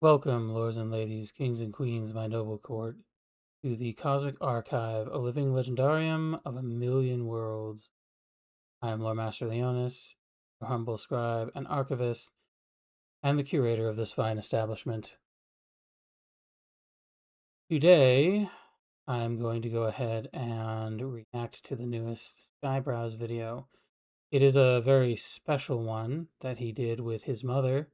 Welcome, lords and ladies, kings and queens, my noble court, to the Cosmic Archive, a living legendarium of a million worlds. I am Lord Master Leonis, your humble scribe and archivist, and the curator of this fine establishment. Today, I am going to go ahead and react to the newest Skybrows video. It is a very special one that he did with his mother.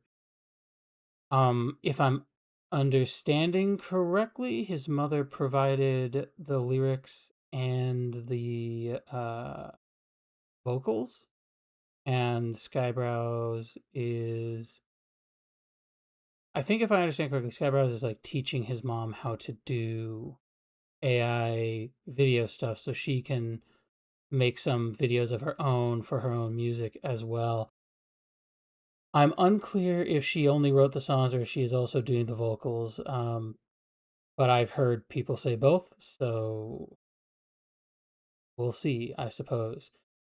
If I'm understanding correctly, his mother provided the lyrics and the vocals, and Skybrows is, I think if I understand correctly, Skybrows is like teaching his mom how to do AI video stuff so she can make some videos of her own for her own music as well. I'm unclear if she only wrote the songs or if she is also doing the vocals. But I've heard people say both, so we'll see, I suppose.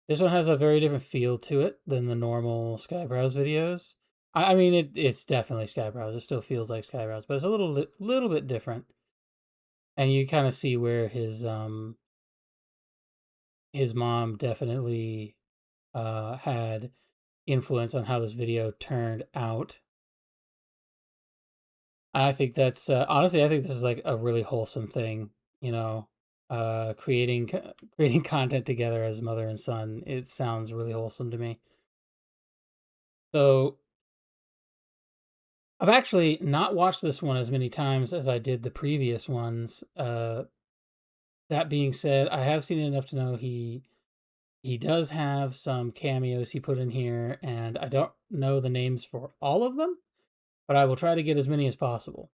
This one has a very different feel to it than the normal Skybrows videos. I mean, it's definitely Skybrows. It still feels like Skybrows, but it's a little bit different. And you kind of see where his mom definitely had influence on how this video turned out. I think that's honestly, I think this is like a really wholesome thing, you know, creating content together as mother and son. It sounds really wholesome to me. So I've actually not watched this one as many times as I did the previous ones. That being said, I have seen it enough to know he does have some cameos he put in here, and I don't know the names for all of them, but I will try to get as many as possible.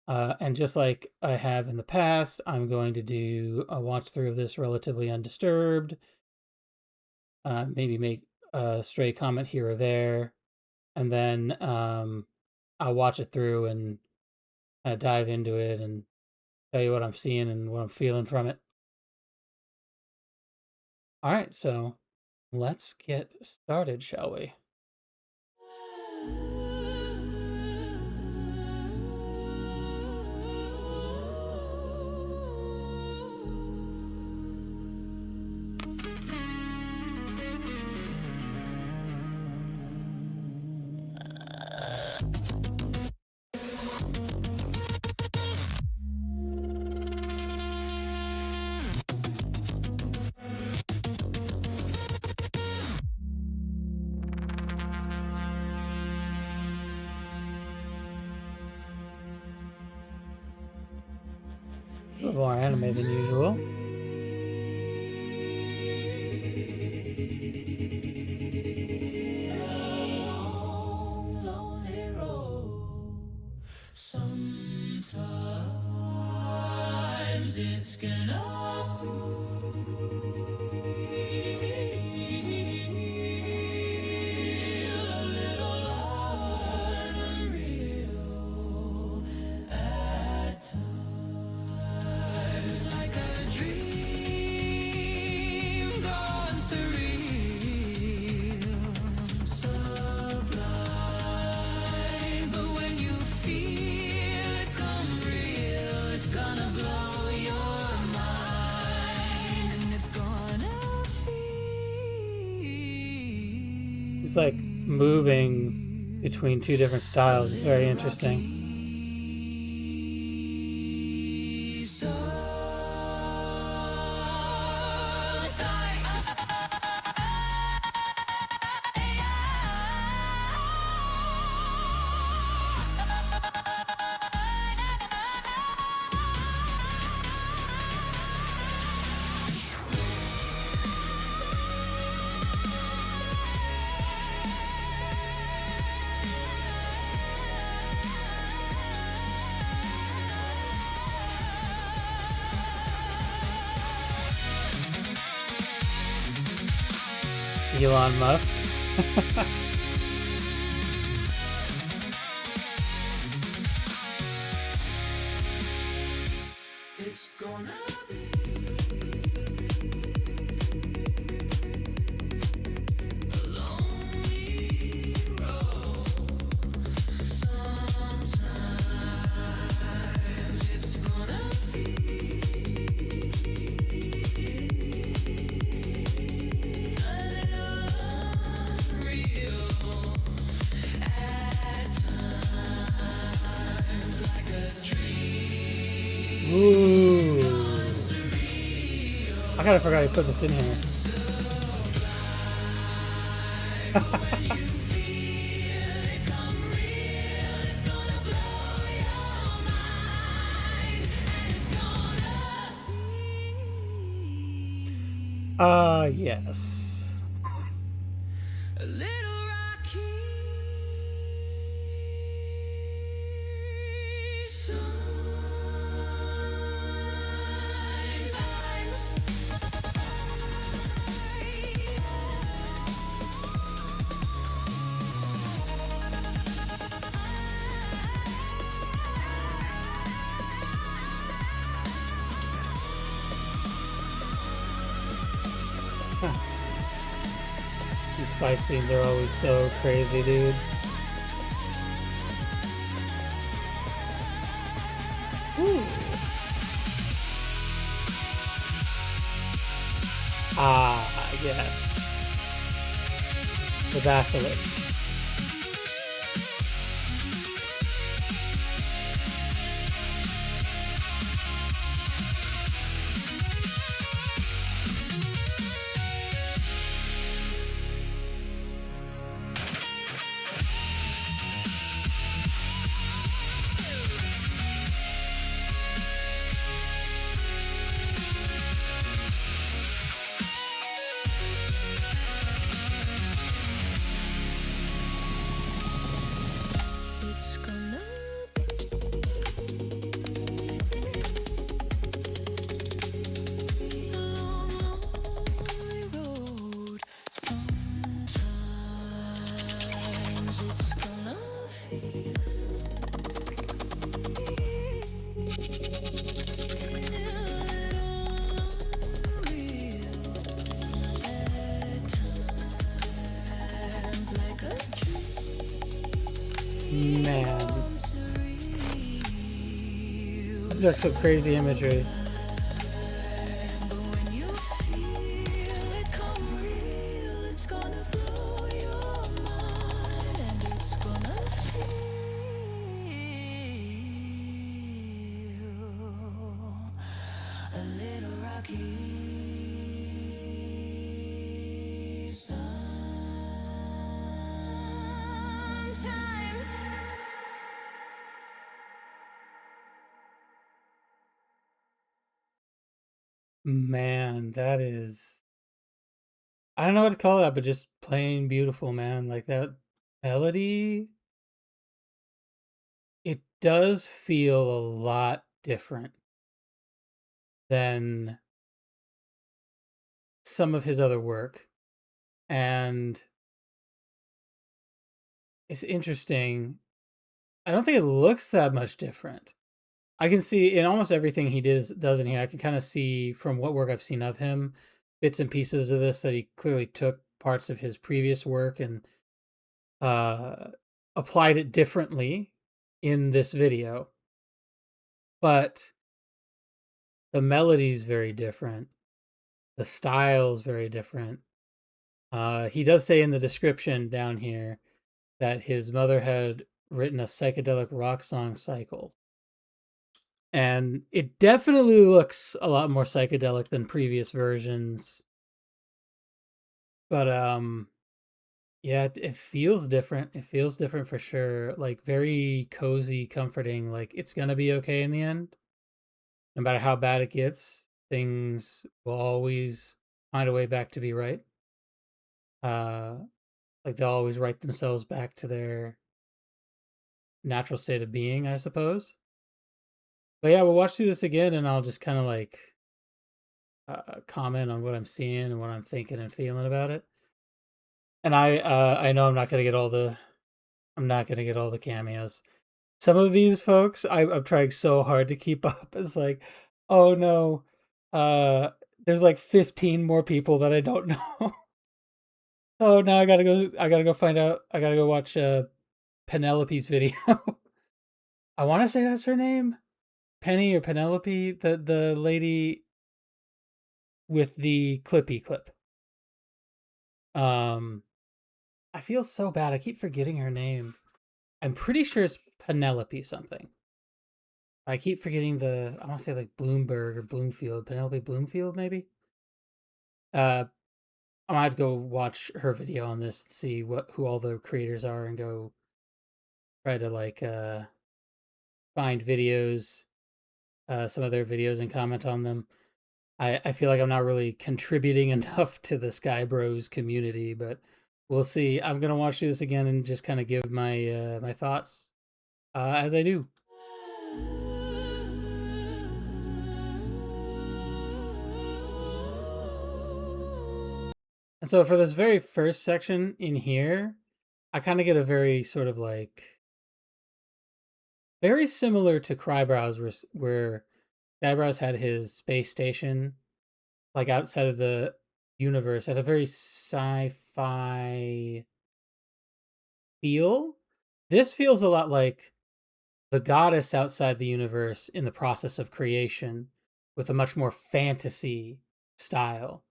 And just like I have in the past, I'm going to do a watch through of this relatively undisturbed. Maybe make a stray comment here or there, and then I'll watch it through and kind of dive into it and tell you what I'm seeing and what I'm feeling from it. All right, so let's get started, shall we? A little more anime than usual. Sometimes it's gonna feel a little unreal at times, like a dream gone surreal, sublime. But when you feel it come real, it's gonna blow your mind, and it's gonna feel. He's like moving between two different styles. It's very interesting. Elon Musk. It's gonna be a lonely road. Sometimes kind of forgot I put this in here. Yes. A little rocky. These fight scenes are always so crazy, dude. Ooh. Ah, yes. The basilisk. It's gonna be a long, lonely road. Sometimes it's gonna feel unreal. At times, like a Man, surreal. that's some crazy imagery. But when you feel it come real, it's gonna blow your mind, and it's gonna feel a little rocky. Sometimes. Man, that is. I don't know what to call that, but just plain beautiful, man. Like that melody, it does feel a lot different than some of his other work. And it's interesting. I don't think it looks that much different. I can see in almost everything he does in here, I can kind of see from what work I've seen of him, bits and pieces of this that he clearly took parts of his previous work and uh, applied it differently in this video. But the melody's very different. The style's very different. He does say in the description down here that his mother had written a psychedelic rock song cycle. And it definitely looks a lot more psychedelic than previous versions. But yeah, it feels different. It feels different for sure. Like very cozy, comforting. Like it's gonna be okay in the end. No matter how bad it gets, things will always find a way back to be right. Uh like they'll always right themselves back to their natural state of being, I suppose. But yeah, we'll watch through this again and I'll just kind of like comment on what I'm seeing and what I'm thinking and feeling about it. And I know I'm not gonna get all the cameos. Some of these folks I'm trying so hard to keep up. It's like, oh no, uh, there's like 15 more people that I don't know. Oh, now I gotta go find out. I gotta go watch Penelope's video. I want to say that's her name, Penny or Penelope, the lady with the clippy clip. Um, I feel so bad. I keep forgetting her name. I'm pretty sure it's Penelope something. I keep forgetting I want to say like Bloomberg or Bloomfield. Penelope Bloomfield, maybe? I might have to go watch her video on this to see who all the creators are and go try to like find videos, some of their videos and comment on them. I feel like I'm not really contributing enough to the Skybrows community, but we'll see. I'm gonna watch this again and just kind of give my my thoughts as I do. And so for this very first section in here, I kind of get a very sort of like very similar to Crybrows, where Skybrows had his space station like outside of the universe at a very sci-fi feel. This feels a lot like the goddess outside the universe in the process of creation with a much more fantasy style.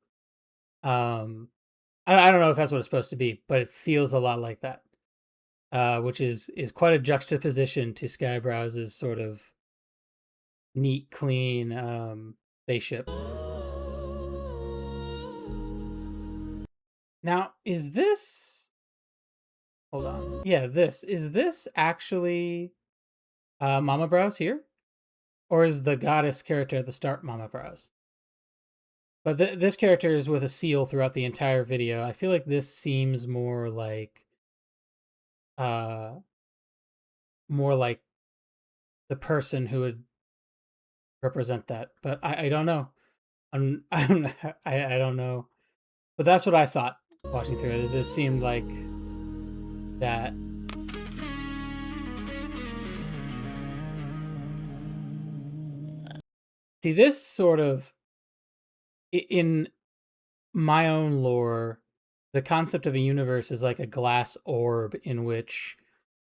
I don't know if that's what it's supposed to be, but it feels a lot like that. Which is quite a juxtaposition to Skybrows' sort of neat, clean spaceship. Now, is this? Hold on. Yeah, this is this actually Momma Brows here, or is the goddess character at the start Momma Brows? But this character is with a seal throughout the entire video. I feel like this seems uh more like the person who would represent that. But I don't know. I'm I don't know. But that's what I thought watching through it. Is it seemed like that. See, this sort of in my own lore, the concept of a universe is like a glass orb in which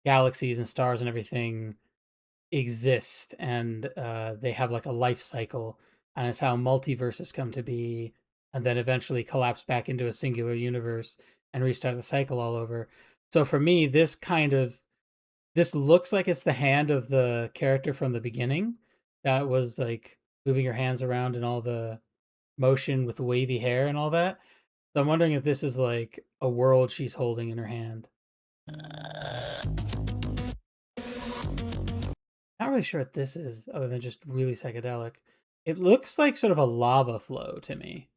galaxies and stars and everything exist, and they have like a life cycle, and it's how multiverses come to be, and then eventually collapse back into a singular universe and restart the cycle all over. So for me, this looks like it's the hand of the character from the beginning that was like moving her hands around and all the motion with the wavy hair and all that. So I'm wondering if this is like a world she's holding in her hand. Not really sure what this is, other than just really psychedelic. It looks like sort of a lava flow to me.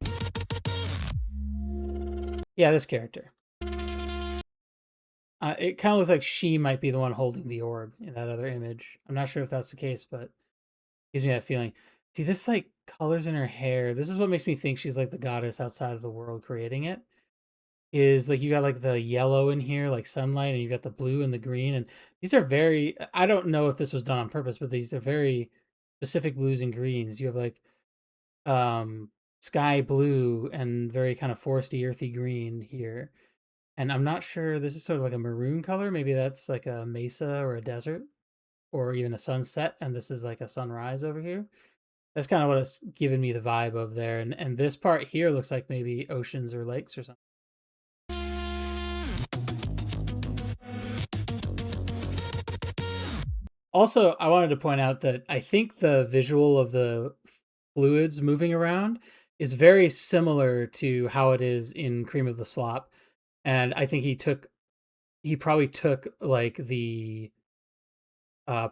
Yeah, this character. It kind of looks like she might be the one holding the orb in that other image. I'm not sure if that's the case, but gives me that feeling. See, this like colors in her hair. This is what makes me think she's like the goddess outside of the world creating it. Is like you got like the yellow in here, like sunlight, and you got the blue and the green, and these are very. I don't know if this was done on purpose, but these are very specific blues and greens. You have like sky blue and very kind of foresty, earthy green here, and I'm not sure. This is sort of like a maroon color. Maybe that's like a mesa or a desert, or even a sunset, and this is like a sunrise over here. That's kind of what it's giving me the vibe of there, and this part here looks like maybe oceans or lakes or something. Also, I wanted to point out that I think the visual of the fluids moving around is very similar to how it is in Cream of the Slop. And I think he probably took like the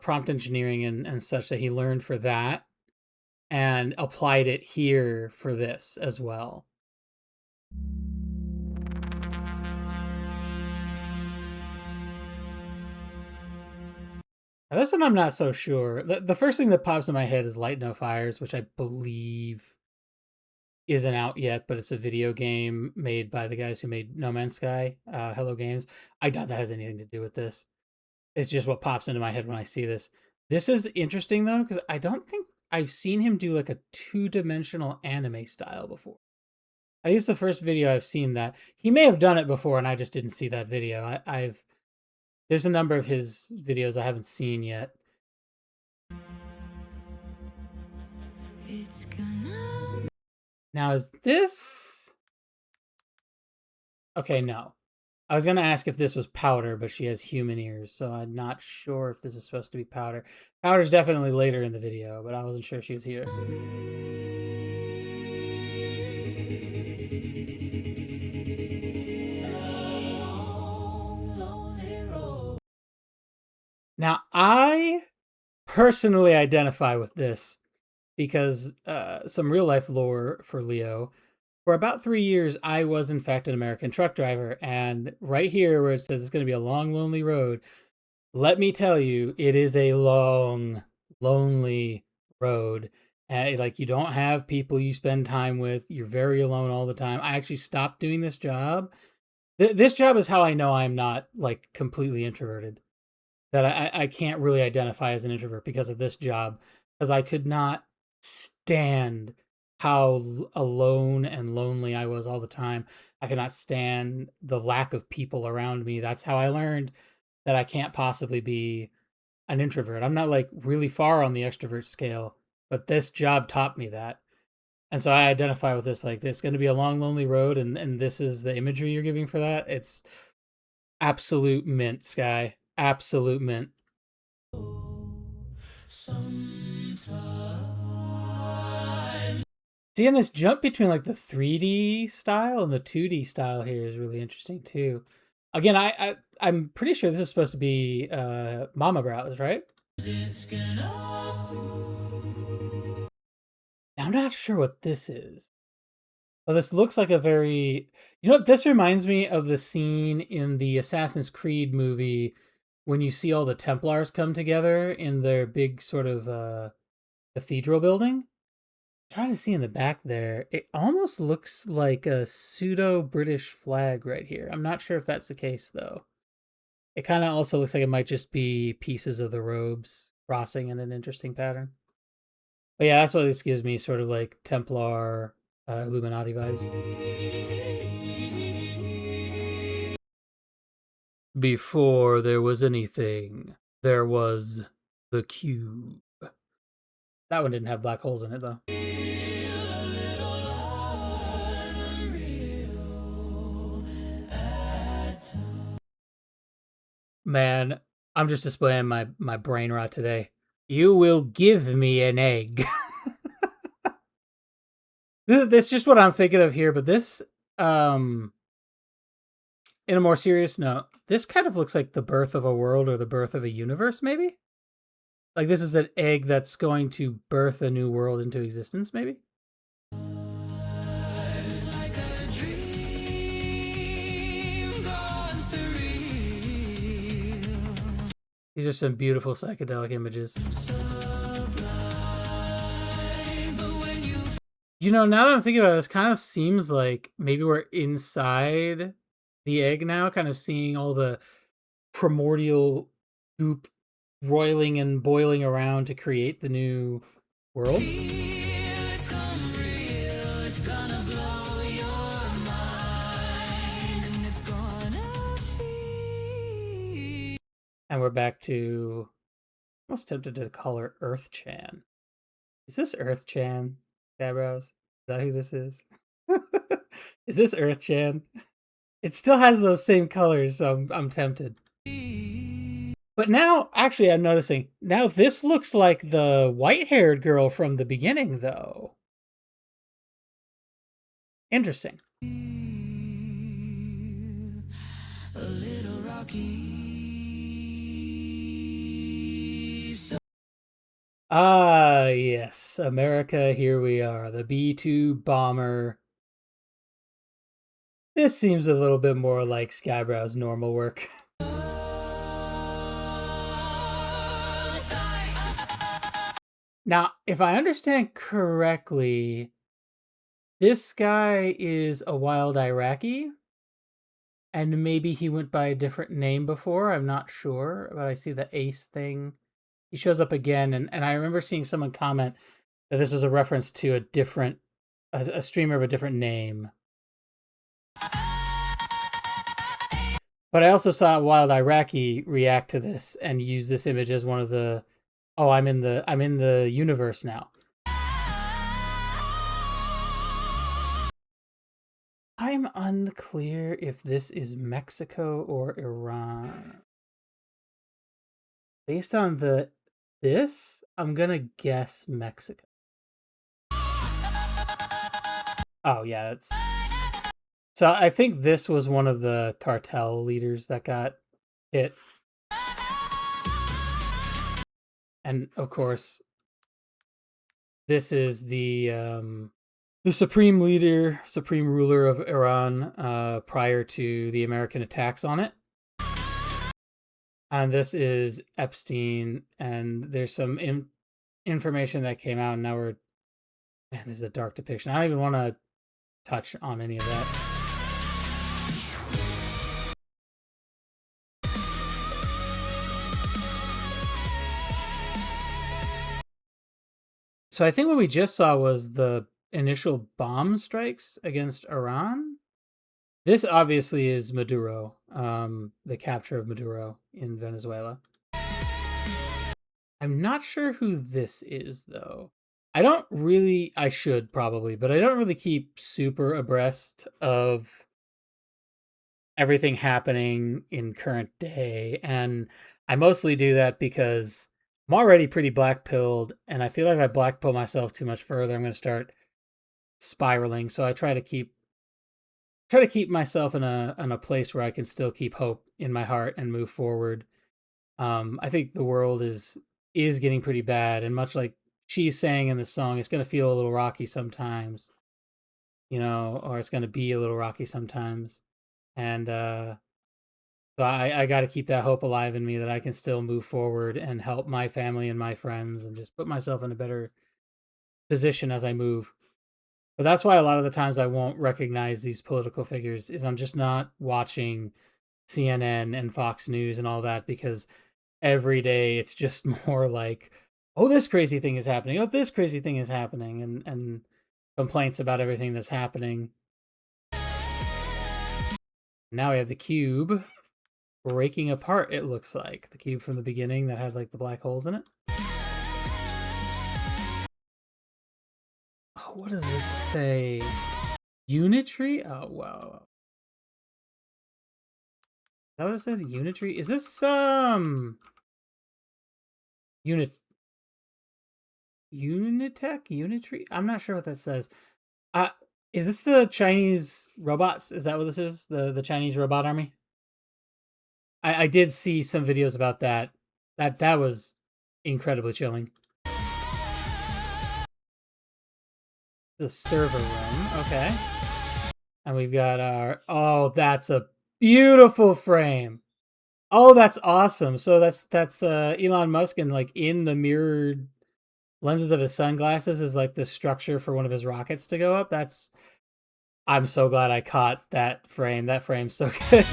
prompt engineering and such that he learned for that and applied it here for this as well. Now, this one I'm not so sure. The first thing that pops in my head is Light No Fires, which I believe isn't out yet, but it's a video game made by the guys who made No Man's Sky, Hello Games. I doubt that has anything to do with this. It's just what pops into my head when I see this. This is interesting though, because I don't think I've seen him do like a two-dimensional anime style before. I think it's the first video I've seen that. He may have done it before and I just didn't see that video. There's a number of his videos I haven't seen yet. It's gonna... Now, is this... Okay, no. I was going to ask if this was powder, but she has human ears, so I'm not sure if this is supposed to be powder. Powder's definitely later in the video, but I wasn't sure she was here. Now, I personally identify with this because some real life lore for Leo. For about 3 years, I was in fact an American truck driver, and right here where it says it's going to be a long, lonely road, let me tell you, it is a long, lonely road. Like you don't have people you spend time with. You're very alone all the time. I actually stopped doing this job. This job is how I know I'm not like completely introverted. That I can't really identify as an introvert because of this job, because I could not stand how alone and lonely I was all the time. I could not stand the lack of people around me. That's how I learned that I can't possibly be an introvert. I'm not like really far on the extrovert scale, but this job taught me that. And so I identify with this like this going to be a long lonely road, and this is the imagery you're giving for that. It's absolute mint, Sky. Absolute mint. Sometimes. Seeing this jump between like the 3D style and the 2D style here is really interesting too. Again, I'm pretty sure this is supposed to be Momma Brows, right? I'm not sure what this is. Oh, this looks like a very, you know what, this reminds me of the scene in the Assassin's Creed movie when you see all the Templars come together in their big sort of cathedral building. Trying to see in the back there, it almost looks like a pseudo British flag right here. I'm not sure if that's the case though. It kind of also looks like it might just be pieces of the robes crossing in an interesting pattern. But yeah, that's what this gives me, sort of like Templar Illuminati vibes. Before there was anything, there was the cube. That one didn't have black holes in it though. Man, I'm just displaying my brain rot today. You will give me an egg. This is just what I'm thinking of here, but this, in a more serious note, this kind of looks like the birth of a world or the birth of a universe, maybe? Like this is an egg that's going to birth a new world into existence, maybe? These are some beautiful psychedelic images. You know, now that I'm thinking about it, this kind of seems like maybe we're inside the egg now, kind of seeing all the primordial goop roiling and boiling around to create the new world. And we're back to, almost tempted to call her Earth Chan. Is this Earth Chan, Skybrows? Is that who this is? Is this Earth Chan? It still has those same colors, so I'm tempted. But now, actually, I'm noticing, now this looks like the white-haired girl from the beginning, though. Interesting. A little rocky. Ah, yes, America, here we are, the B-2 bomber. This seems a little bit more like Skybrows' normal work. Now, if I understand correctly, this guy is a wild Iraqi, and maybe he went by a different name before, I'm not sure, but I see the ace thing. He shows up again, and I remember seeing someone comment that this was a reference to a different, a streamer of a different name. But I also saw Wild Iraqi react to this and use this image as one of the, oh, I'm in the universe now. I'm unclear if this is Mexico or Iran. Based on this, I'm gonna guess Mexico. Oh yeah, that's. So I think this was one of the cartel leaders that got hit. And of course, this is the supreme leader, supreme ruler of Iran prior to the American attacks on it. And this is Epstein, and there's some information that came out, and now we're. Man, this is a dark depiction. I don't even want to touch on any of that. So I think what we just saw was the initial bomb strikes against Iran. This obviously is Maduro, the capture of Maduro in Venezuela. I'm not sure who this is, though. I should probably, but I don't really keep super abreast of everything happening in current day. And I mostly do that because I'm already pretty black pilled, and I feel like if I black pill myself too much further, I'm going to start spiraling. So I try to keep myself in a place where I can still keep hope in my heart and move forward. I think the world is getting pretty bad, and much like she's saying in the song, it's going to feel a little rocky sometimes, or it's going to be a little rocky sometimes. And so I got to keep that hope alive in me that I can still move forward and help my family and my friends and just put myself in a better position as I move. But that's why a lot of the times I won't recognize these political figures is I'm just not watching CNN and Fox News and all that, because every day it's just more like, oh, this crazy thing is happening. Oh, this crazy thing is happening, and complaints about everything that's happening. Now we have the cube breaking apart, it looks like. The cube from the beginning that had like the black holes in it. Oh, what does this say? Unitary? Oh, wow. Is that what it said? Unitary? Is this Unitech? Unitary? I'm not sure what that says. Is this the Chinese robots? Is that what this is? The Chinese robot army? I did see some videos about that. That was incredibly chilling. The server room, okay. And we've got our, oh, that's a beautiful frame. Oh, that's awesome. So that's Elon Musk, and like in the mirrored lenses of his sunglasses is like the structure for one of his rockets to go up. I'm so glad I caught that frame. That frame's so good.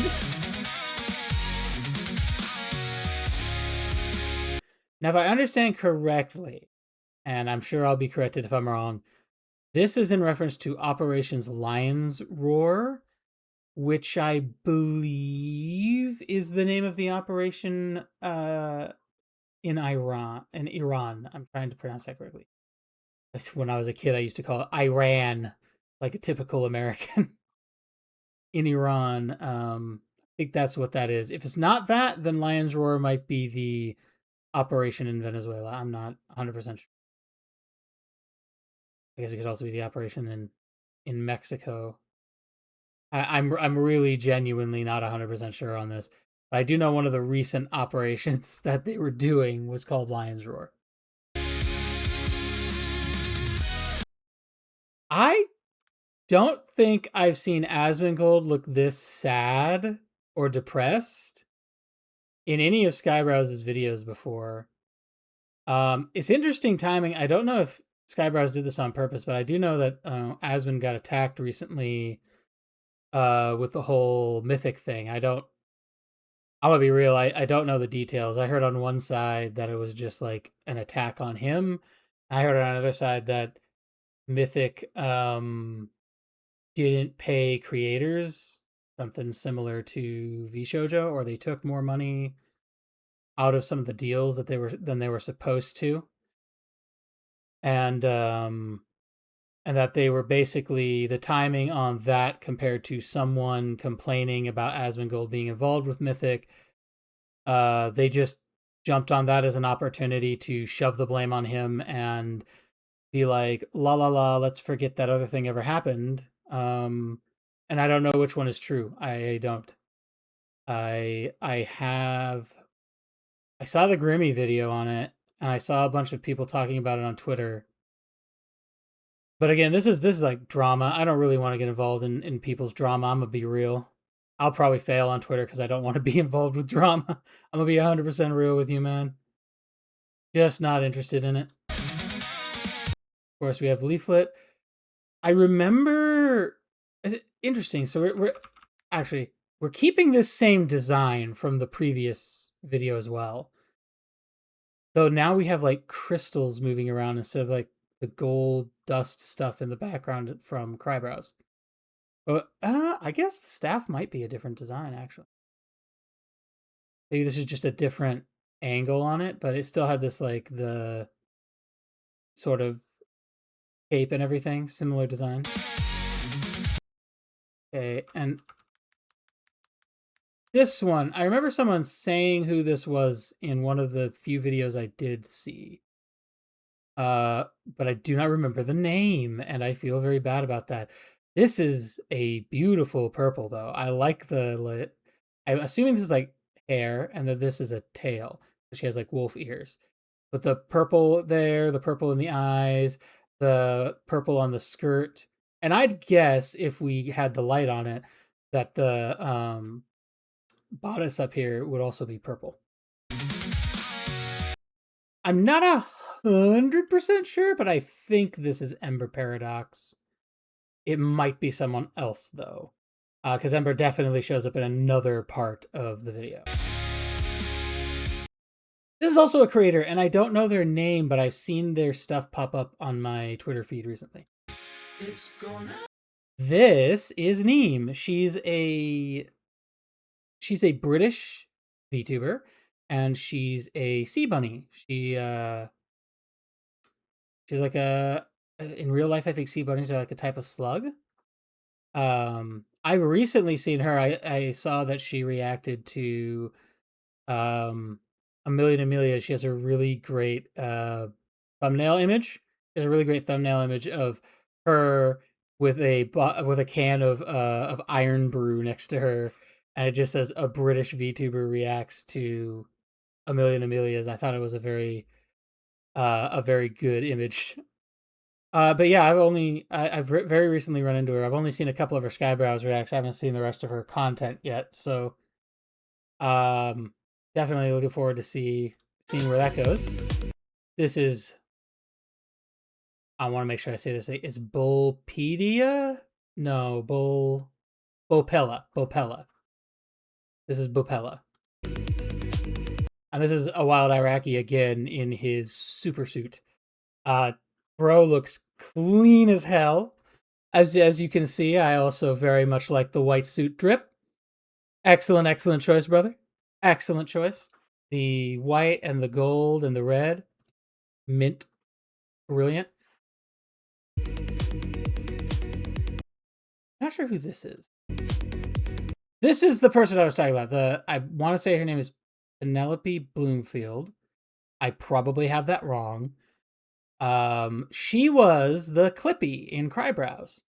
Now, if I understand correctly, and I'm sure I'll be corrected if I'm wrong, this is in reference to Operations Lion's Roar, which I believe is the name of the operation in Iran. I'm trying to pronounce that correctly. When I was a kid, I used to call it Iran, like a typical American. In Iran, I think that's what that is. If it's not that, then Lion's Roar might be the operation in Venezuela. I'm not 100% sure. I guess it could also be the operation in Mexico. I'm really genuinely not 100% sure on this. But I do know one of the recent operations that they were doing was called Lion's Roar. I don't think I've seen Asmongold look this sad or depressed in any of Skybrows' videos before. It's interesting timing. I don't know if Skybrows did this on purpose, but I do know that Asmon got attacked recently with the whole mythic thing. I'm gonna be real, I don't know the details. I heard on one side that it was just like an attack on him. I heard on another side that Mythic didn't pay creators, something similar to VShojo, or they took more money out of some of the deals that they were supposed to. And that they were basically, the timing on that compared to someone complaining about Asmongold being involved with Mythic, they just jumped on that as an opportunity to shove the blame on him and be like, la la la, let's forget that other thing ever happened. And I don't know which one is true. I don't. I saw the Grimmy video on it, and I saw a bunch of people talking about it on Twitter. But again, this is like drama. I don't really want to get involved in people's drama. I'm gonna be real. I'll probably fail on Twitter because I don't want to be involved with drama. I'm gonna be 100% real with you, man. Just not interested in it. Of course, we have Leaflet. I remember. Is it interesting? So we're actually we're keeping this same design from the previous video as well. Though now we have like crystals moving around instead of like the gold dust stuff in the background from Skybrows. But I guess the staff might be a different design actually. Maybe this is just a different angle on it, but it still had this like the sort of cape and everything, similar design. Okay, and this one, I remember someone saying who this was in one of the few videos I did see. But I do not remember the name, and I feel very bad about that. This is a beautiful purple, though. I like the. I'm assuming this is like hair, and that this is a tail. She has like wolf ears. But the purple there, the purple in the eyes, the purple on the skirt, and I'd guess if we had the light on it, that the bodice up here would also be purple. I'm not 100% sure, but I think this is Ember Paradox. It might be someone else though, because Ember definitely shows up in another part of the video. This is also a creator, and I don't know their name, but I've seen their stuff pop up on my Twitter feed recently. This is Neem. She's a British VTuber, and she's a sea bunny. She's like a in real life. I think sea bunnies are like a type of slug. I've recently seen her. I saw that she reacted to a million Amelia. She has a really great thumbnail image. She has a really great thumbnail image of her with a can of iron brew next to her, and it just says a British VTuber reacts to a million Amelias. I thought it was a very good image. But yeah, I've very recently run into her. I've only seen a couple of her Skybrows reacts. I haven't seen the rest of her content yet. So, definitely looking forward to seeing where that goes. This is. I want to make sure I say this. It's Bullpedia? No, Bopella. Bopella. This is Bopella. And this is a wild Iraqi again in his super suit. Bro looks clean as hell. As you can see, I also very much like the white suit drip. Excellent choice, brother. Excellent choice. The white and the gold and the red. Mint. Brilliant. Not sure who this is. This is the person I was talking about. I want to say her name is Penelope Bloomfield. I probably have that wrong. She was the Clippy in Skybrows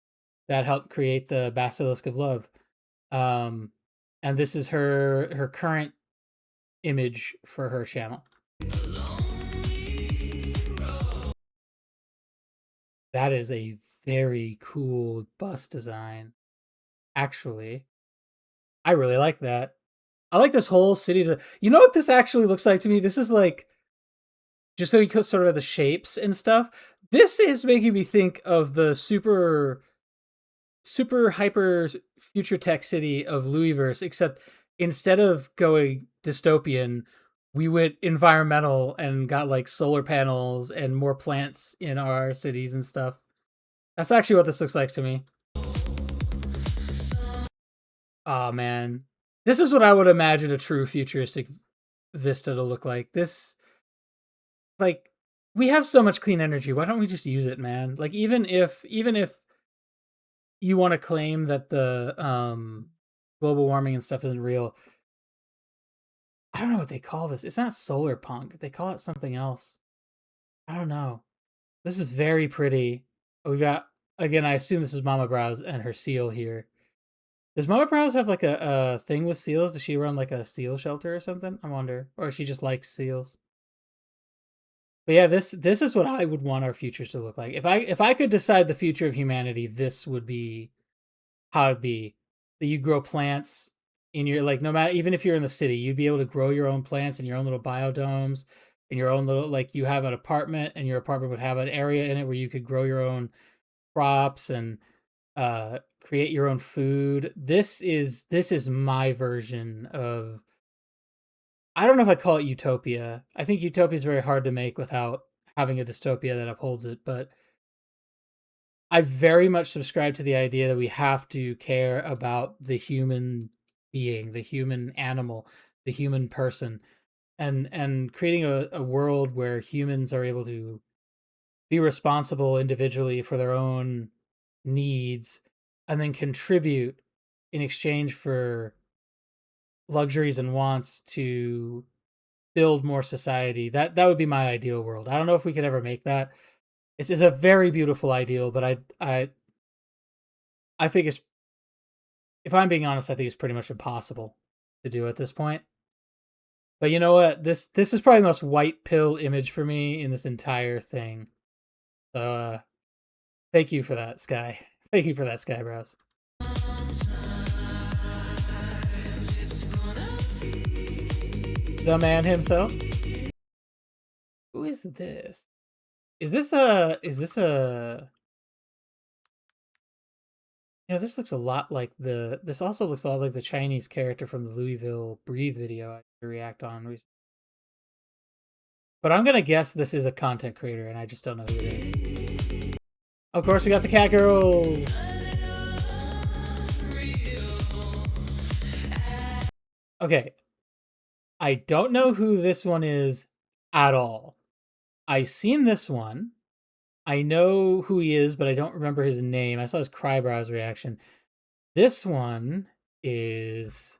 that helped create the Basilisk of Love. And this is her current image for her channel. That is a very cool bust design. Actually, I really like that. I like this whole city. You know what this actually looks like to me? This is like, just so you sort of the shapes and stuff. This is making me think of the super hyper future tech city of Louisverse, except instead of going dystopian, we went environmental and got like solar panels and more plants in our cities and stuff. That's actually what this looks like to me. Oh man. This is what I would imagine a true futuristic vista to look like. This, like, we have so much clean energy. Why don't we just use it, man? Like, even if you want to claim that the global warming and stuff isn't real, I don't know what they call this. It's not solar punk. They call it something else. I don't know. This is very pretty. We got, again, I assume this is Momma Brows and her seal here. Does Momma Brows have like a thing with seals? Does she run like a seal shelter or something? I wonder. Or she just likes seals. But yeah, this is what I would want our futures to look like. If I could decide the future of humanity, this would be how it'd be. That you grow plants in your, like, no matter, even if you're in the city, you'd be able to grow your own plants in your own little biodomes, in your own little, like, you have an apartment, and your apartment would have an area in it where you could grow your own crops and create your own food. This is my version of, I don't know if I call it utopia. I think utopia is very hard to make without having a dystopia that upholds it, but I very much subscribe to the idea that we have to care about the human being, the human animal, the human person, and creating a world where humans are able to be responsible individually for their own needs and then contribute in exchange for luxuries and wants to build more society. That would be my ideal world. I don't know if we could ever make that. This is a very beautiful ideal, but I think it's, if I'm being honest, I think it's pretty much impossible to do at this point. But you know what? This is probably the most white pill image for me in this entire thing. So thank you for that, Sky. Thank you for that, Skybrows. The man himself. Who is this? Is this a this looks a lot like this also looks a lot like the Chinese character from the Louisville Breathe video I react on recently. But I'm gonna guess this is a content creator and I just don't know who it is. Of course we got the cat girls. Okay. I don't know who this one is at all. I've seen this one. I know who he is, but I don't remember his name. I saw his Crybrows reaction. This one is,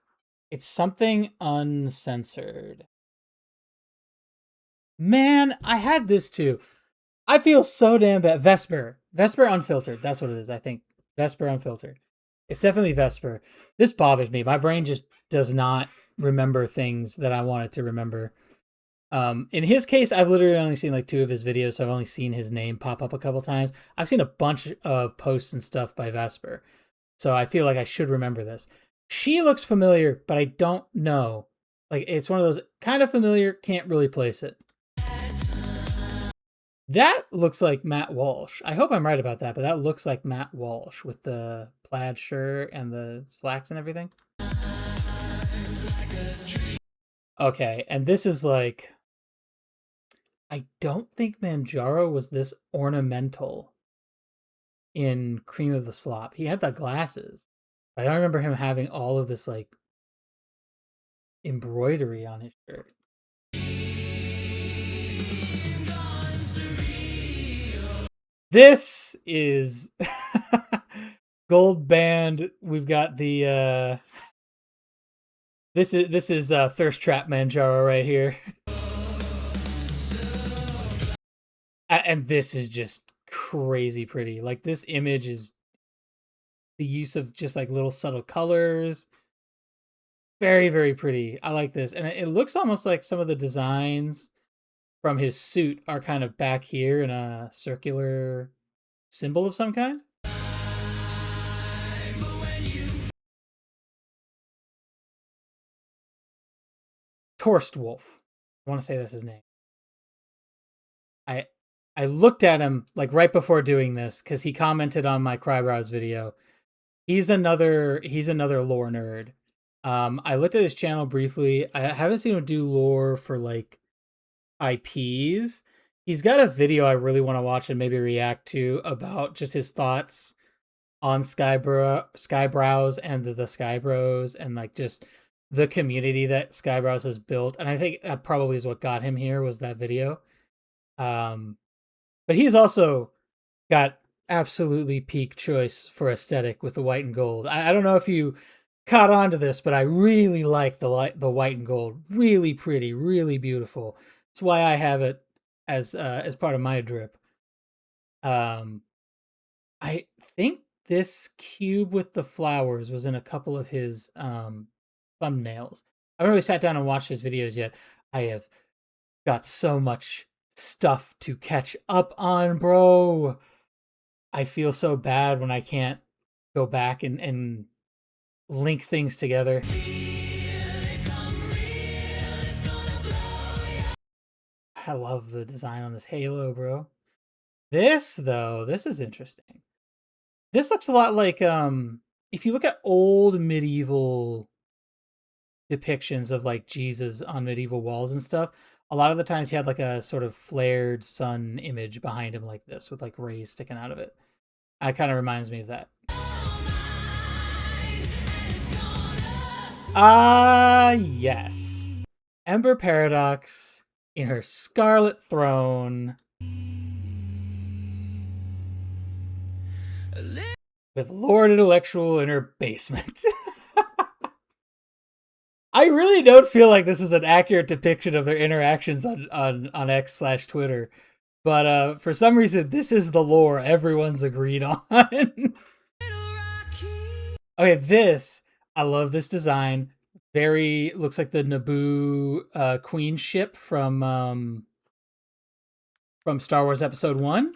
it's something uncensored. Man, I had this too. I feel so damn bad. Vesper Unfiltered. That's what it is, I think. Vesper Unfiltered. It's definitely Vesper. This bothers me. My brain just does not remember things that I want it to remember. In his case, I've literally only seen like 2 of his videos, so I've only seen his name pop up a couple times. I've seen a bunch of posts and stuff by Vesper, so I feel like I should remember this. She looks familiar, but I don't know. Like, it's one of those kind of familiar, can't really place it. That looks like Matt Walsh. I hope I'm right about that, but that looks like Matt Walsh with the plaid shirt and the slacks and everything. Okay, and this is like, I don't think Manjaro was this ornamental in Cream of the Slop. He had the glasses, but I don't remember him having all of this like embroidery on his shirt. This is gold band. We've got the this is Thirst Trap Manjaro right here. And this is just crazy pretty. Like, this image is the use of just like little subtle colors. Very, very pretty. I like this. And it looks almost like some of the designs from his suit are kind of back here in a circular symbol of some kind. Torst Wolf. I want to say that's his name. I looked at him like right before doing this because he commented on my Crybrows video. He's another lore nerd. I looked at his channel briefly. I haven't seen him do lore for like IPs. He's got a video I really want to watch and maybe react to about just his thoughts on Skybrows and the Skybrows and like just the community that Skybrows has built. And I think that probably is what got him here, was that video. But he's also got absolutely peak choice for aesthetic with the white and gold. I don't know if you caught on to this, but I really like the white and gold. Really pretty, really beautiful. That's why I have it as part of my drip. I think this cube with the flowers was in a couple of his thumbnails. I haven't really sat down and watched his videos yet. I have got so much stuff to catch up on, bro. I feel so bad when I can't go back and link things together. I love the design on this Halo, bro. This though, this is interesting. This looks a lot like if you look at old medieval depictions of like Jesus on medieval walls and stuff, a lot of the times he had like a sort of flared sun image behind him like this with like rays sticking out of it. It kind of reminds me of that. Yes. Ember Paradox in her Scarlet Throne with Lord Intellectual in her basement. I really don't feel like this is an accurate depiction of their interactions on X/Twitter. But for some reason, this is the lore everyone's agreed on. Okay, I love this design. Very looks like the Naboo Queen ship from Star Wars Episode 1.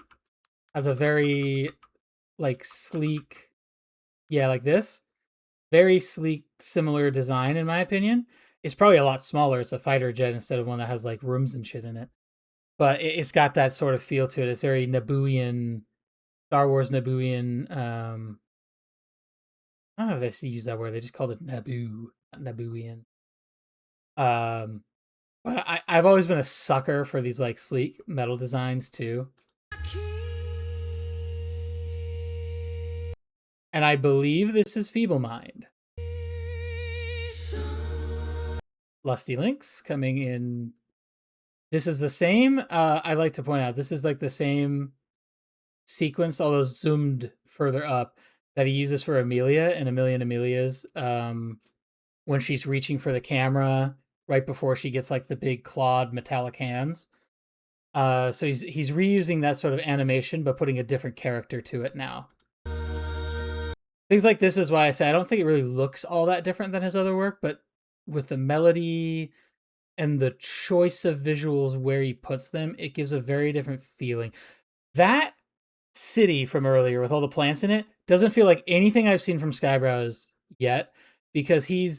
Has a very like sleek, yeah, like this. Very sleek, similar design in my opinion. It's probably a lot smaller. It's a fighter jet instead of one that has like rooms and shit in it. But it's got that sort of feel to it. It's very Nabooian, Star Wars Nabooian. I don't know if they use that word. They just called it Naboo, not Nabooian. But I've always been a sucker for these like sleek metal designs too. And I believe this is Feeble Mind. Lusty Links coming in. This is the same. I like to point out this is like the same sequence, although zoomed further up, that he uses for Amelia in A Million Amelias. When she's reaching for the camera right before she gets like the big clawed metallic hands. So he's reusing that sort of animation, but putting a different character to it now. Things like this is why I say I don't think it really looks all that different than his other work, but with the melody and the choice of visuals where he puts them, it gives a very different feeling. That city from earlier with all the plants in it doesn't feel like anything I've seen from Skybrows yet, because he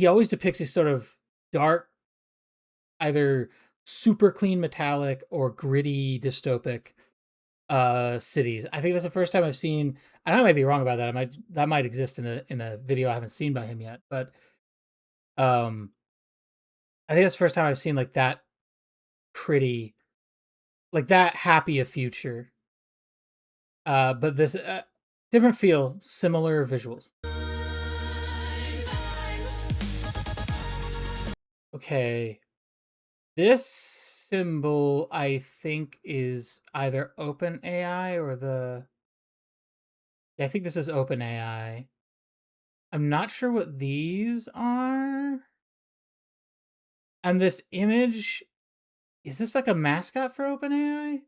always depicts these sort of dark, either super clean metallic or gritty dystopic cities. I think that's the first time I've seen, and I might be wrong about that. That might exist in a video I haven't seen by him yet, but I think that's the first time I've seen like that pretty, like that happy a future. But this different feel, similar visuals. Okay, this symbol I think is either OpenAI or the. Yeah, I think this is OpenAI. I'm not sure what these are. And this image, is this like a mascot for OpenAI?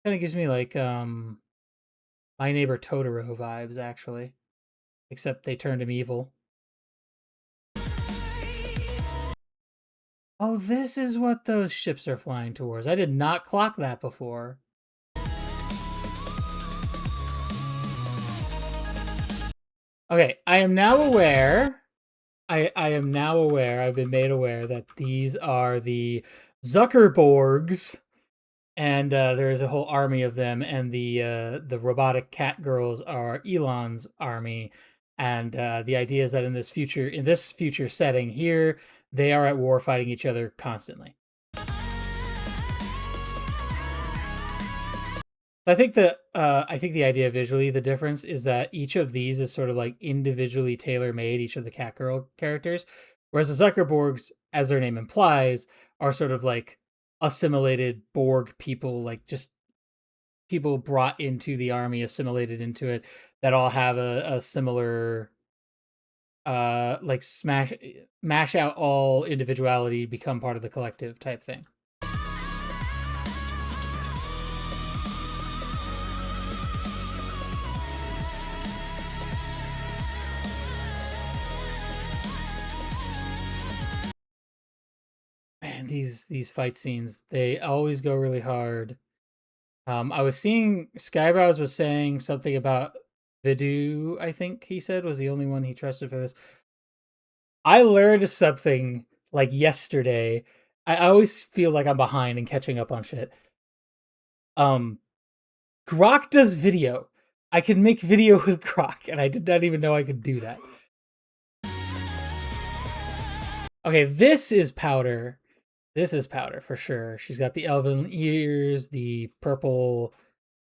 Kind of gives me like My Neighbor Totoro vibes, actually. Except they turned him evil. Oh, this is what those ships are flying towards. I did not clock that before. Okay, I am now aware. I am now aware. I've been made aware that these are the Zuckerborgs, and there is a whole army of them. And the robotic cat girls are Elon's army. And the idea is that in this future setting here, they are at war fighting each other constantly. I think the idea visually, the difference is that each of these is sort of like individually tailor-made, each of the Catgirl characters, whereas the Zuckerborgs, as their name implies, are sort of like assimilated Borg people, like just people brought into the army, assimilated into it, that all have a similar like mash out all individuality, become part of the collective type thing. Man, these fight scenes. They always go really hard. I was seeing Skybrows was saying something about Vidu, I think he said was the only one he trusted for this. I learned something like yesterday. I always feel like I'm behind and catching up on shit. Um, Grok does video. I can make video with Grok, and I did not even know I could do that. Okay, this is Powder. This is Powder for sure. She's got the elven ears, the purple,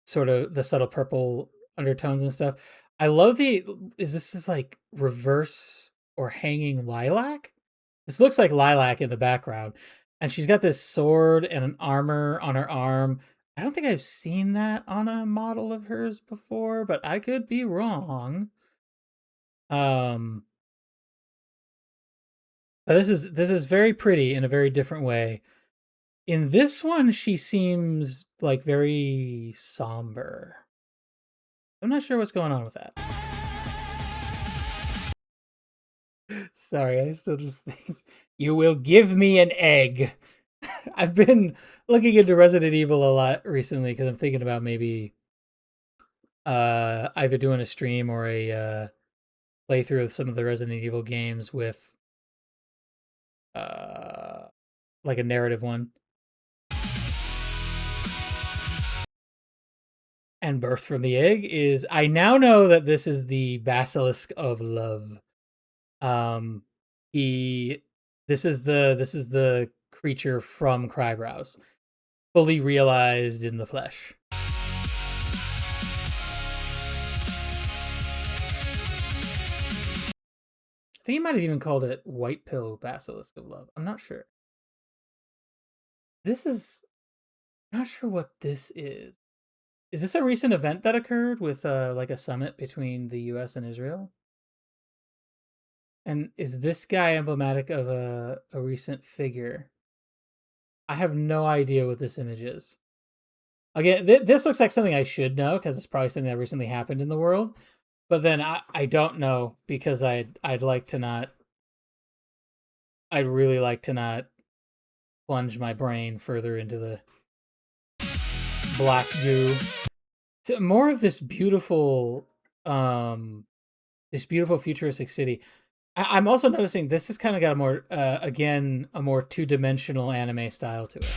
sort of the subtle purple undertones and stuff. I love the. Is this like reverse or hanging lilac? This looks like lilac in the background, and she's got this sword and an armor on her arm. I don't think I've seen that on a model of hers before, but I could be wrong. Um, but this is very pretty in a very different way. In this one, she seems like very somber. I'm not sure what's going on with that. Sorry, I still just think you will give me an egg. I've been looking into Resident Evil a lot recently because I'm thinking about maybe either doing a stream or a playthrough of some of the Resident Evil games with uh like a narrative one. And Birth from the Egg is I now know that this is the Basilisk of Love. Um he this is the creature from Skybrows, fully realized in the flesh. I think he might have even called it White Pill Basilisk of Love. I'm not sure. This is not sure what this is. Is this a recent event that occurred with like a summit between the US and Israel? And is this guy emblematic of a recent figure? I have no idea what this image is. Again, this looks like something I should know because it's probably something that recently happened in the world. But then I don't know because I'd like to not. I'd really like to not plunge my brain further into the black goo. So more of this beautiful futuristic city. I'm also noticing this has kind of got a more again a more two-dimensional anime style to it.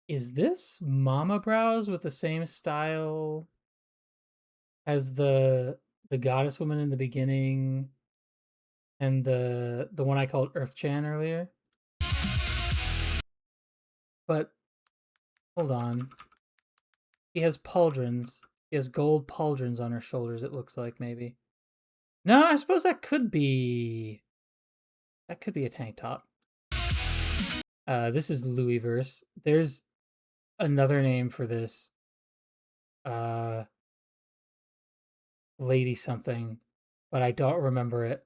Is this Momma Brows with the same style as the goddess woman in the beginning and the one I called Earth Chan earlier? But hold on. She has pauldrons. She has gold pauldrons on her shoulders, it looks like maybe. No, I suppose that could be a tank top. This is Louis verse. There's another name for this. Uh Lady something, but I don't remember it.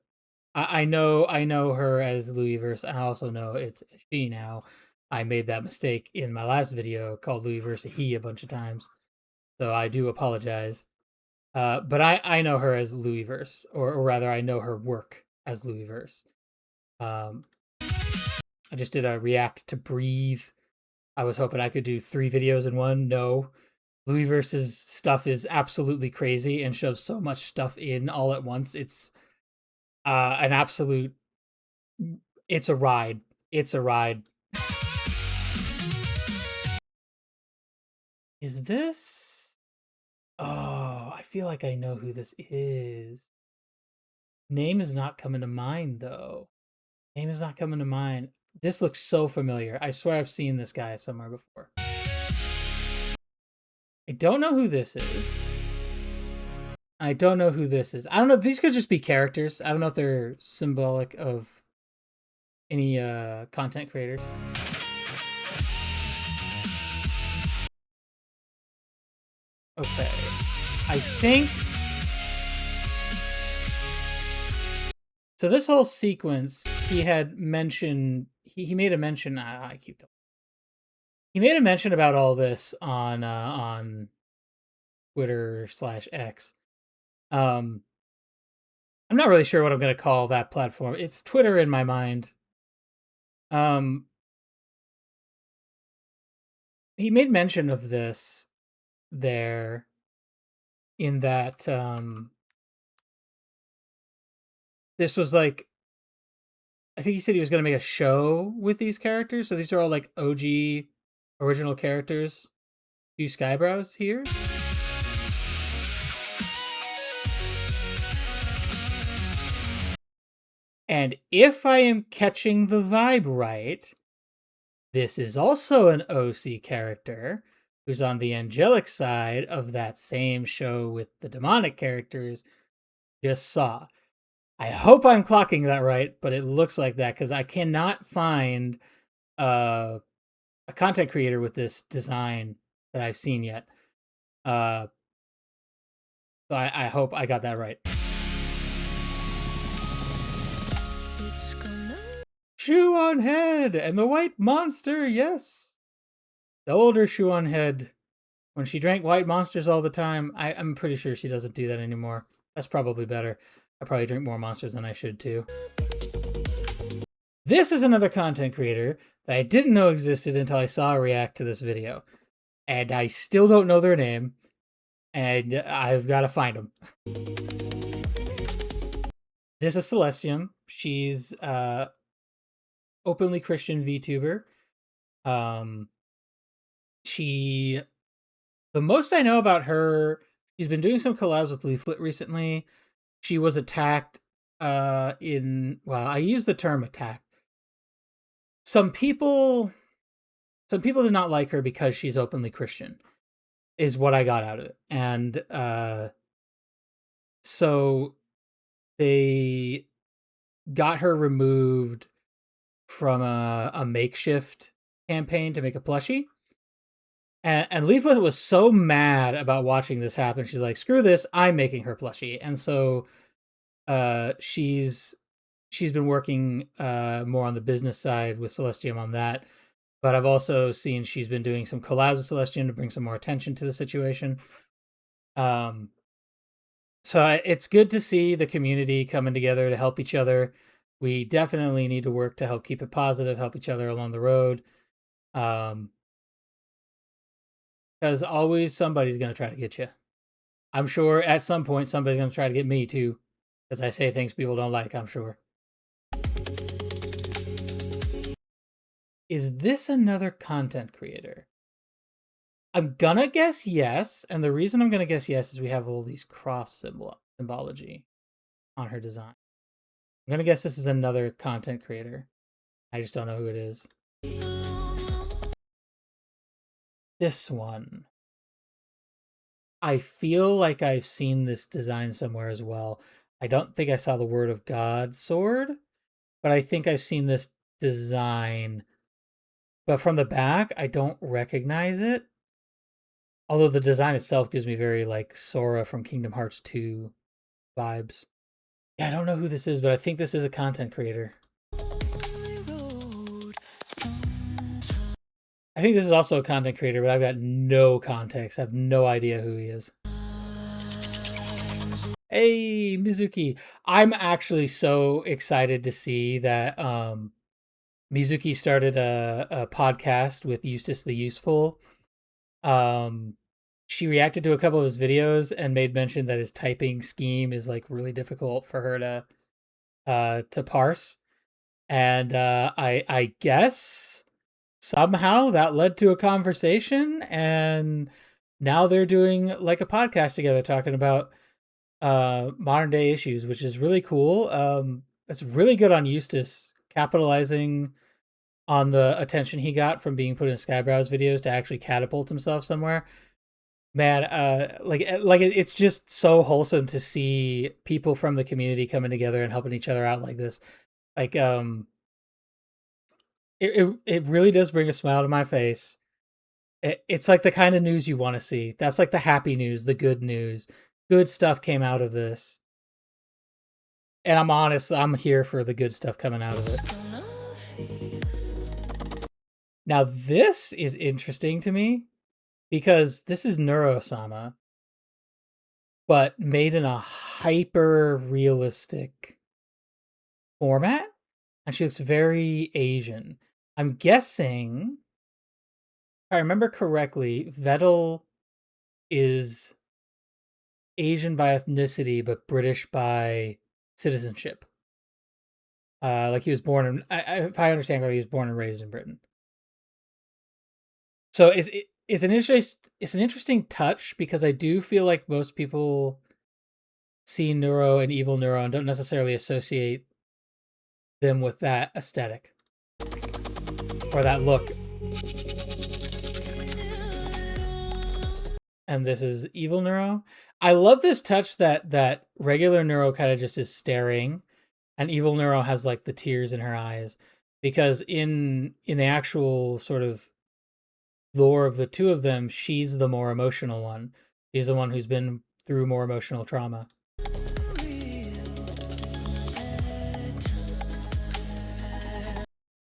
I know her as Louis verse. I also know it's she now. I made that mistake in my last video, called Louis verse a he a bunch of times. So I do apologize. But I know her as Louis verse, or rather I know her work as Louis verse. Um I just did a react to Breathe. I was hoping I could do 3 videos in one. No. Louis versus stuff is absolutely crazy and shoves so much stuff in all at once. It's an absolute. It's a ride. It's a ride. Is this? Oh, I feel like I know who this is. Name is not coming to mind though. Name is not coming to mind. This looks so familiar. I swear I've seen this guy somewhere before. I don't know who this is. I don't know who this is. I don't know. These could just be characters. I don't know if they're symbolic of any content creators. Okay. I think so. This whole sequence, he had mentioned. He made a mention. I keep. He made a mention about all this on Twitter/X. Um, I'm not really sure what I'm going to call that platform. It's Twitter in my mind. Um, he made mention of this there in that this was like, I think he said he was going to make a show with these characters. So these are all like OG original characters. Do Skybrows here? And if I am catching the vibe right, this is also an OC character who's on the angelic side of that same show with the demonic characters just saw. I hope I'm clocking that right, but it looks like that because I cannot find a content creator with this design that I've seen yet. So I hope I got that right. Shoe on Head and the White Monster, yes. The older Shoe on Head, when she drank white monsters all the time, I'm pretty sure she doesn't do that anymore. That's probably better. I probably drink more monsters than I should too. This is another content creator that I didn't know existed until I saw a react to this video. And I still don't know their name, and I've got to find them. This is Celestium. She's openly Christian VTuber. The most I know about her, she's been doing some collabs with Leaflet recently. She was attacked well, I use the term attacked. Some people did not like her because she's openly Christian, is what I got out of it. And so they got her removed from a makeshift campaign to make a plushie. And Leaflet was so mad about watching this happen. She's like, screw this, I'm making her plushie. And so she's been working more on the business side with Celestium on that. But I've also seen she's been doing some collabs with Celestium to bring some more attention to the situation. So it's good to see the community coming together to help each other. We definitely need to work to help keep it positive, help each other along the road. Because always somebody's going to try to get you. I'm sure at some point somebody's going to try to get me too, because I say things people don't like, I'm sure. Is this another content creator? I'm gonna guess yes, and the reason I'm gonna guess yes is we have all these cross symbology on her design. I'm gonna guess this is another content creator. I just don't know who it is. This one. I feel like I've seen this design somewhere as well. I don't think I saw the Word of God sword, but I think I've seen this design. But from the back, I don't recognize it. Although the design itself gives me very like Sora from Kingdom Hearts 2 vibes. Yeah, I don't know who this is, but I think this is a content creator. I think this is also a content creator, but I've got no context. I have no idea who he is. Hey, Mizuki. I'm actually so excited to see that Mizuki started a podcast with Eustace the Useful. She reacted to a couple of his videos and made mention that his typing scheme is like really difficult for her to parse. And I guess somehow that led to a conversation, and now they're doing like a podcast together talking about modern day issues, which is really cool. It's really good on Eustace capitalizing on the attention he got from being put in Skybrows videos to actually catapult himself somewhere. Man, it's just so wholesome to see people from the community coming together and helping each other out like this. Like, it really does bring a smile to my face. It's like the kind of news you want to see. That's like the happy news, the good news. Good stuff came out of this. And I'm honest, I'm here for the good stuff coming out of it. Now, this is interesting to me because this is Neurosama. but made in a hyper realistic format, and she looks very Asian. I'm guessing, if I remember correctly, Vettel is Asian by ethnicity, but British by citizenship. Like he was born in, if I understand correctly, he was born and raised in Britain. So it's an interesting touch because I do feel like most people see Neuro and Evil Neuro and don't necessarily associate them with that aesthetic or that look. And this is Evil Neuro. I love this touch that regular Neuro kind of just is staring, and Evil Neuro has like the tears in her eyes because in the actual sort of lore of the two of them, she's the more emotional one. She's the one who's been through more emotional trauma.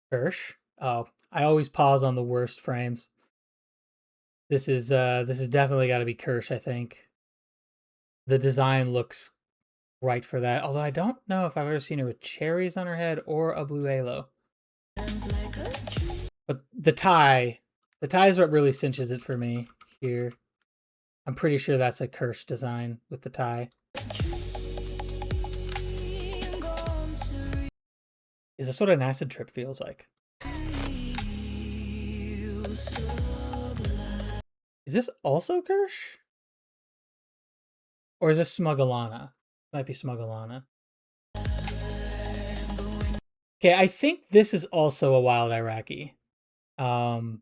Hirsch. Oh, I always pause on the worst frames. This is definitely got to be Kirsch, I think. The design looks right for that. Although I don't know if I've ever seen her with cherries on her head or a blue halo. But the tie is what really cinches it for me here. I'm pretty sure that's a Kirsch design with the tie. Is this what an acid trip feels like? Is this also Kirsch? Or is this Smugglana? Might be Smugglana. Okay, I think this is also a wild Iraqi. This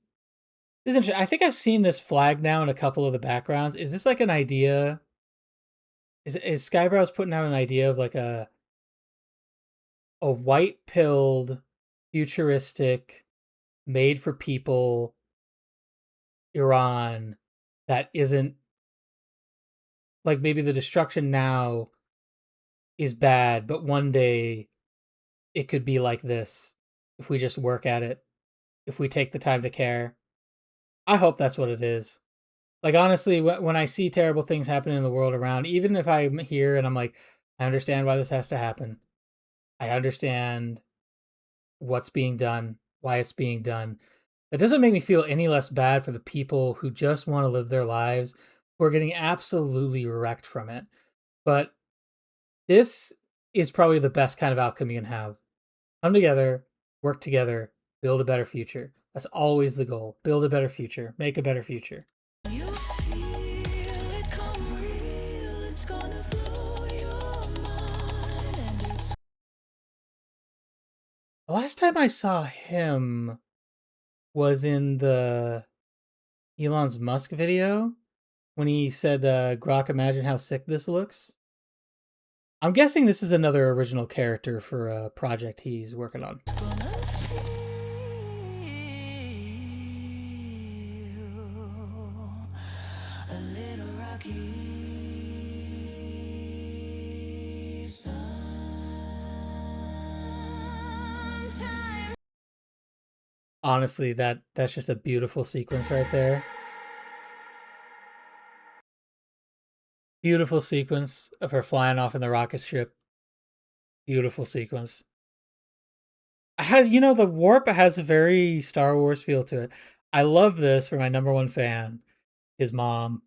is interesting. I think I've seen this flag now in a couple of the backgrounds. Is this like an idea? Is Skybrows putting out an idea of like a white pilled, futuristic, made for people Iran that isn't like maybe the destruction now is bad, but one day it could be like this if we just work at it, if we take the time to care. I hope that's what it is. Like honestly, when I see terrible things happening in the world around, even if I'm here and I'm like, I understand why this has to happen. I understand what's being done, why it's being done. It doesn't make me feel any less bad for the people who just want to live their lives, who are getting absolutely wrecked from it. But this is probably the best kind of outcome you can have. Come together, work together, build a better future. That's always the goal. Build a better future, make a better future. The last time I saw him was in the Elon's Musk video when he said, Grok, imagine how sick this looks. I'm guessing this is another original character for a project he's working on. Honestly, that's just a beautiful sequence right there. Beautiful sequence of her flying off in the rocket ship. Beautiful sequence. The warp has a very Star Wars feel to it. I love this for my number one fan, his mom.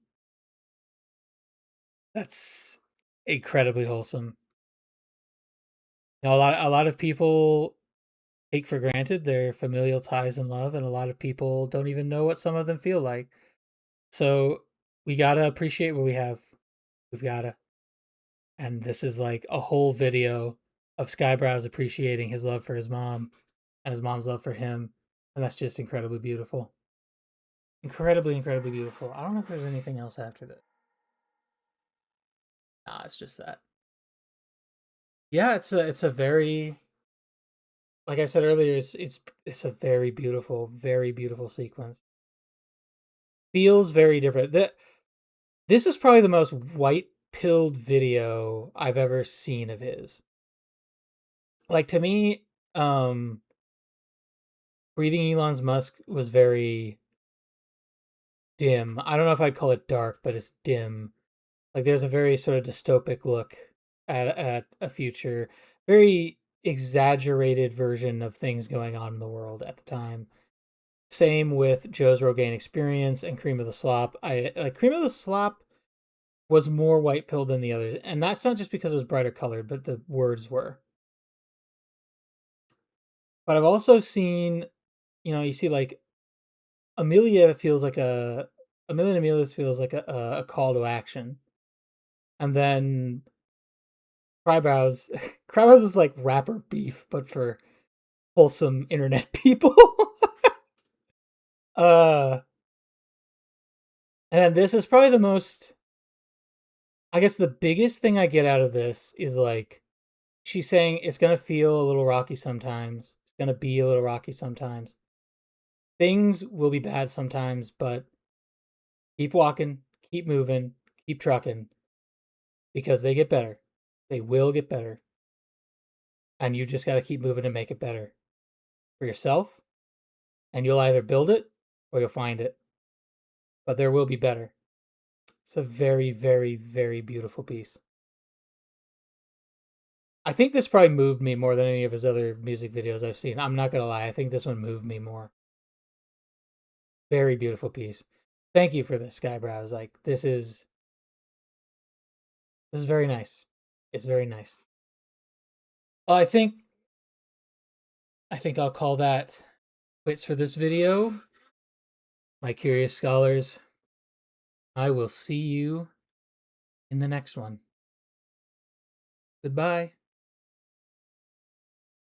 That's incredibly wholesome. A lot of people take for granted their familial ties and love, and a lot of people don't even know what some of them feel like. So we gotta appreciate what we have. We've gotta. And this is like a whole video of Skybrows appreciating his love for his mom and his mom's love for him. And that's just incredibly beautiful. Incredibly, incredibly beautiful. I don't know if there's anything else after that. Nah, it's just that. Yeah, it's a very, like I said earlier, it's a very beautiful sequence. Feels very different. This is probably the most white pilled video I've ever seen of his. Like to me, Breathing Elon's Musk was very dim. I don't know if I'd call it dark, but it's dim. Like there's a very sort of dystopic look at a future, very exaggerated version of things going on in the world at the time. Same with Joe's Rogaine Experience and Cream of the Slop. I like Cream of the Slop was more white pill than the others, and that's not just because it was brighter colored, but the words were. But I've also seen, you see like Amelia feels like a million Amelias feels like a call to action, and then Crybrows, Crybrows is like rapper beef, but for wholesome internet people. uh, and then this is probably the most. I guess the biggest thing I get out of this is like she's saying it's gonna feel a little rocky sometimes. It's gonna be a little rocky sometimes. Things will be bad sometimes, but keep walking, keep moving, keep trucking because they get better. They will get better. And you just got to keep moving to make it better for yourself. And you'll either build it or you'll find it. But there will be better. It's a very, very, very beautiful piece. I think this probably moved me more than any of his other music videos I've seen. I'm not going to lie. I think this one moved me more. Very beautiful piece. Thank you for this, Skybrows. Like this is very nice. It's very nice. Well, I think I'll call that quits for this video. My curious scholars, I will see you in the next one. Goodbye.